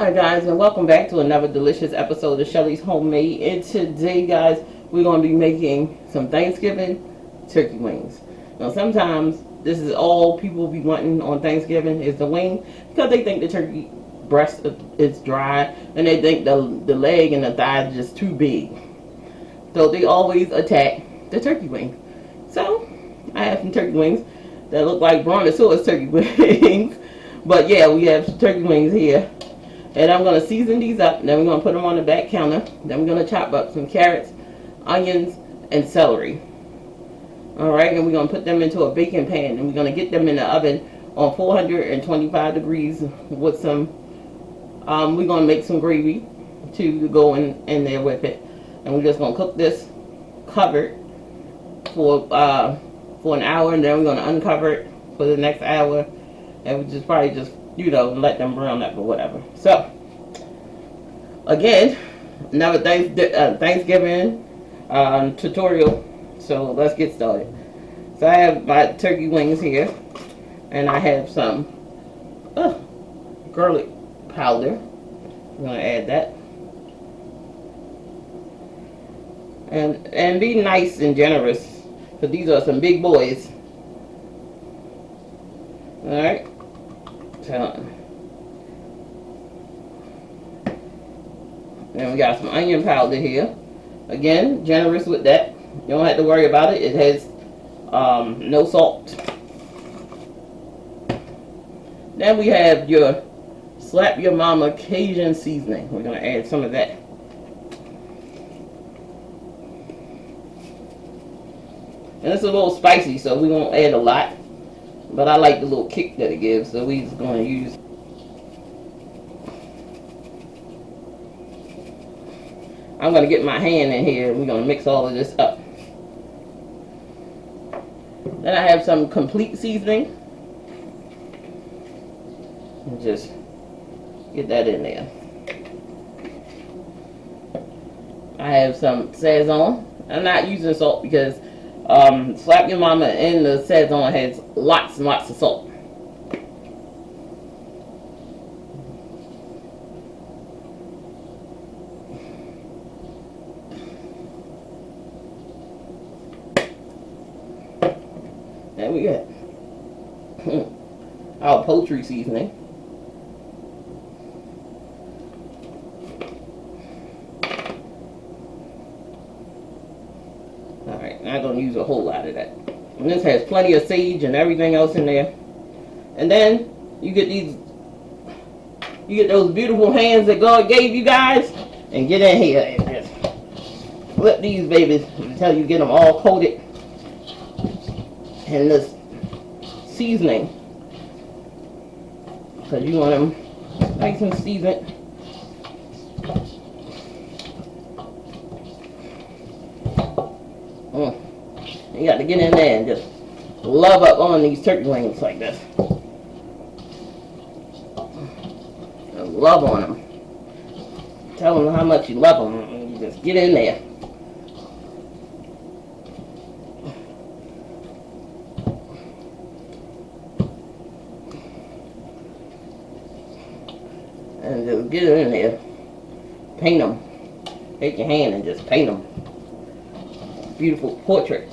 Hi guys, and welcome back to another delicious episode of Shelly's Homemade. And today guys, we're going to be making some Thanksgiving turkey wings. Now sometimes this is all people be wanting on Thanksgiving is the wing, because they think the turkey breast is dry and they think the leg and the thigh is just too big. So they always attack the turkey wing. So I have some turkey wings that look like brontosaurus turkey wings. But yeah, we have turkey wings here. And I'm going to season these up. Then we're going to put them on the back counter. Then we're going to chop up some carrots, onions, and celery. Alright, and we're going to put them into a baking pan. And we're going to get them in the oven on 425 degrees with some, we're going to make some gravy to go in there with it. And we're just going to cook this covered for an hour. And then we're going to uncover it for the next hour. And we just probably just, you know, let them brown up or whatever. So, again, another Thanksgiving tutorial. So, let's get started. So, I have my turkey wings here. And I have some garlic powder. I'm going to add that. And be nice and generous. Because these are some big boys. Alright. So, then we got some onion powder here. Again, generous with that. You don't have to worry about it. It has no salt. Then we have your Slap Your Mama Cajun seasoning. We're going to add some of that. And it's a little spicy, so we won't add a lot. But I like the little kick that it gives, so we're just going to use. I'm going to get my hand in here and we're going to mix all of this up. Then I have some complete seasoning. And just get that in there. I have some sazon. I'm not using salt because Slap Your Mama and the sazon has lots and lots of salt. There we go. Our poultry seasoning. Alright, not going to use a whole lot of that. And this has plenty of sage and everything else in there. And then you get those beautiful hands that God gave you guys, and get in here and just flip these babies until you get them all coated in this seasoning. So you want them nice and seasoned. You got to get in there and just love up on these turkey wings like this. And love on them. Tell them how much you love them. And you just get in there. And just get it in there. Paint them. Take your hand and just paint them. Beautiful portrait.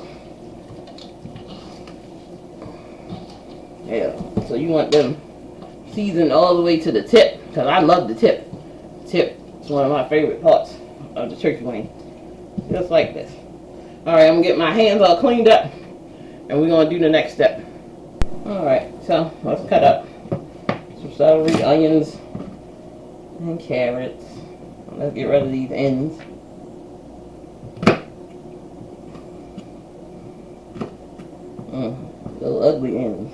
Yeah, so you want them seasoned all the way to the tip, because I love the tip. Tip is one of my favorite parts of the turkey wing. Just like this. Alright, I'm going to get my hands all cleaned up, and we're going to do the next step. Alright, so let's cut up some celery, onions, and carrots. Let's get rid of these ends. Little ugly ends.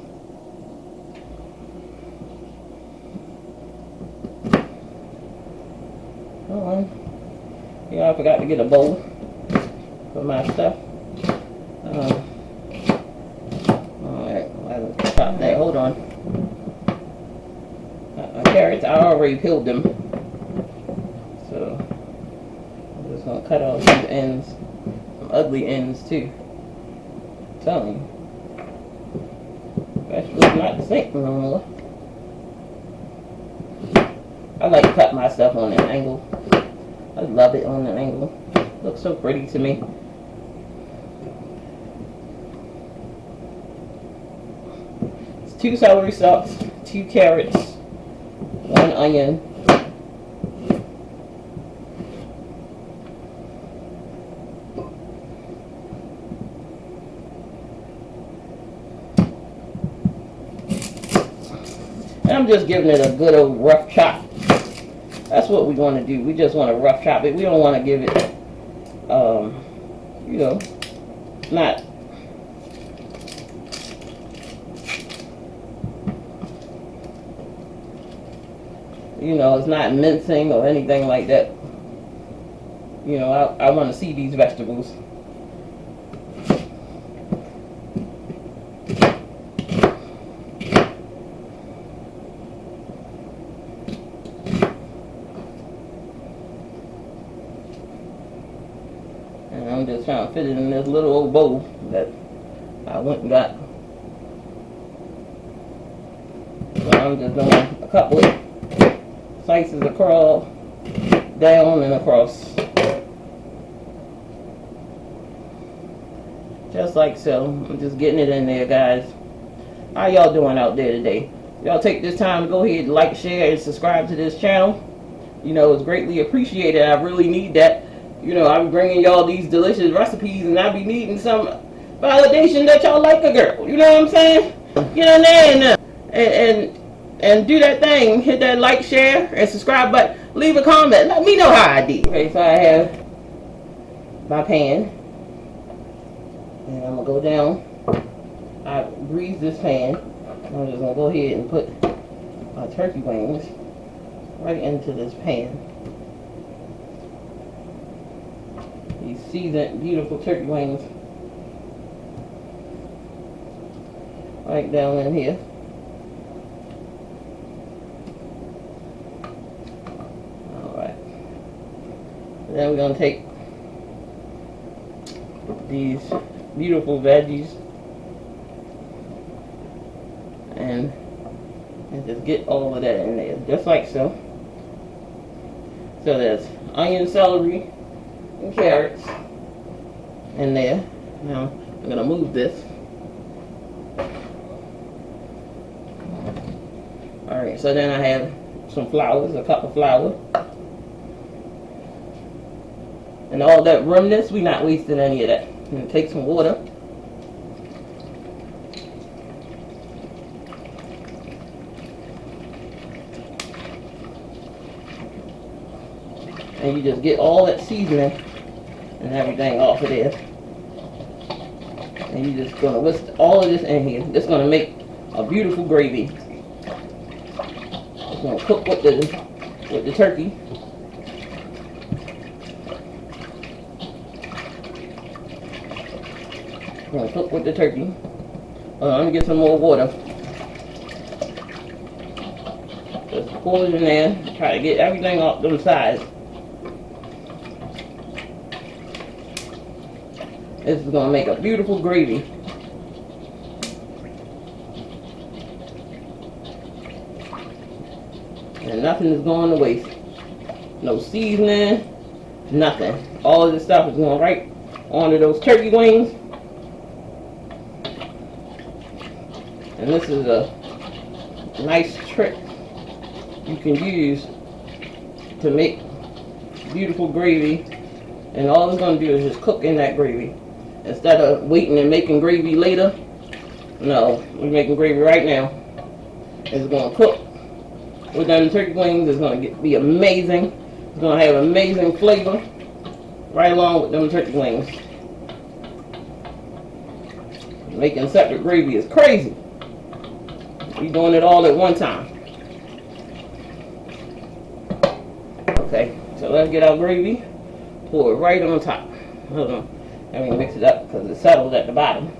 Yeah, I forgot to get a bowl for my stuff. Alright, I'll chop that. Hold on. My carrots, I already peeled them. So, I'm just going to cut off these ends. Some ugly ends, too. I'm telling you. Vegetables not the same no more. I like to cut my stuff on an angle. I love it on an angle. It looks so pretty to me. It's 2 celery stalks, 2 carrots, 1 onion, and I'm just giving it a good old rough chop. That's what we want to do. We just want to rough chop it. We don't want to give it, you know, not it's not mincing or anything like that. I want to see these vegetables. And I'm just trying to fit it in this little old bowl that I went and got. So I'm just doing a couple of slices across, down and across. Just like so. I'm just getting it in there, guys. How y'all doing out there today? Y'all take this time to go ahead and like, share, and subscribe to this channel. It's greatly appreciated. I really need that. I'm bringing y'all these delicious recipes, and I be needing some validation that y'all like a girl. You know what I'm saying? Get in there and do that thing. Hit that like, share, and subscribe button. Leave a comment. Let me know how I did. Okay, so I have my pan, and I'm gonna go down. I grease this pan. I'm just gonna go ahead and put my turkey wings right into this pan. These seasoned, beautiful turkey wings right down in here. Alright. Then we're going to take these beautiful veggies and just get all of that in there, just like so. So there's onion, celery, and carrots in there. Now I'm going to move this. Alright, so then I have some flowers, a cup of flour. And all that remnants, we're not wasting any of that. I'm going to take some water. And you just get all that seasoning and everything off of there. And you're just going to whisk all of this in here. It's going to make a beautiful gravy. It's going to cook with the turkey. It's going to cook with the turkey. Let me get some more water. Just pour it in there. Try to get everything off those sides. This is going to make a beautiful gravy. And nothing is going to waste. No seasoning, nothing. All of this stuff is going right onto those turkey wings. And this is a nice trick you can use to make beautiful gravy. And all it's going to do is just cook in that gravy. Instead of waiting and making gravy later, no, we're making gravy right now. It's going to cook with them turkey wings. It's going to be amazing. It's going to have amazing flavor right along with them turkey wings. Making separate gravy is crazy. You're doing it all at one time. Okay, so let's get our gravy. Pour it right on top. Hold on. Let me mix it up because it's settled at the bottom.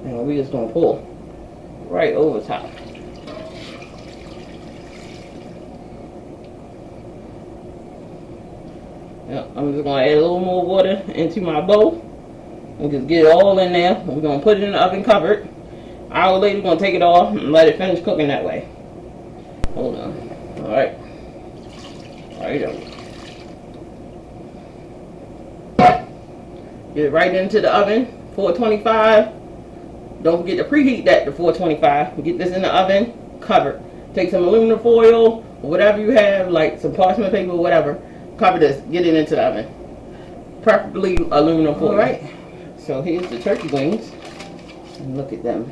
And we're just going to pour right over top. Yep, I'm just going to add a little more water into my bowl and just get it all in there. We're going to put it in the oven covered. hour later, we're going to take it off and let it finish cooking that way. Hold on. Alright. There you go. Get it right into the oven, 425. Don't forget to preheat that to 425. Get this in the oven, cover. Take some aluminum foil, or whatever you have, like some parchment paper, whatever. Cover this, get it into the oven. Preferably aluminum foil. Alright, so here's the turkey wings. And look at them.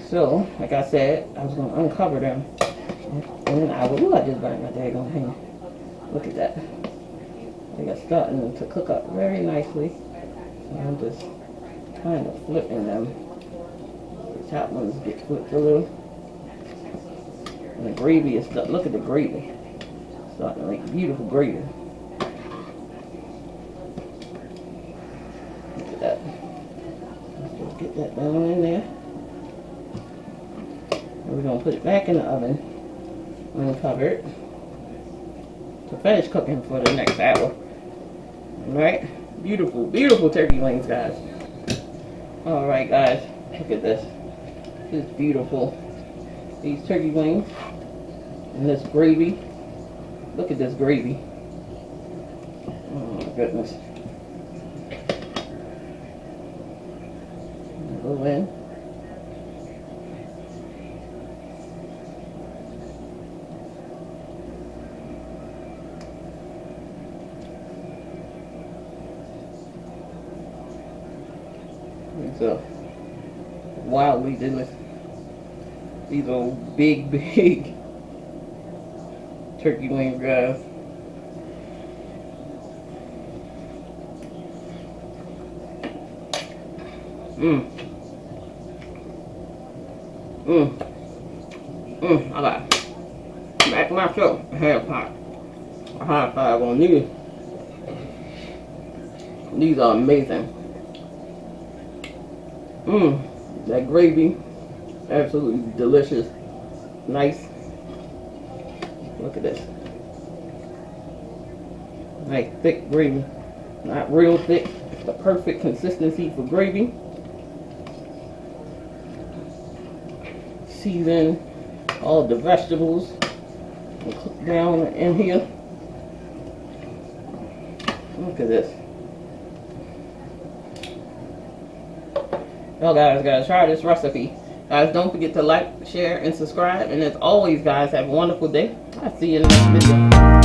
So, like I said, I was going to uncover them. And then I just burned my daggone hand. Look at that. They got starting to cook up very nicely. So I'm just kind of flipping them. The top ones get flipped a little. And the gravy is stuck. Look at the gravy. Starting to make beautiful gravy. Look at that. Let's just get that down in there. And we're going to put it back in the oven. Uncovered. To finish cooking for the next hour. Alright? Beautiful, beautiful turkey wings, guys. Alright, guys. Look at this. It's beautiful. These turkey wings. And this gravy. Look at this gravy. Oh my goodness. Go in. So wildly delicious. These are big, big turkey wings, guys. I got back myself a half pot. A high five on these. These are amazing. That gravy, absolutely delicious. Nice. Look at this. Nice thick gravy. Not real thick. The perfect consistency for gravy. Season all the vegetables and cook down in here. Look at this. Y'all guys gotta try this recipe. Guys, don't forget to like, share, and subscribe. And as always, guys, have a wonderful day. I'll see you in the next video.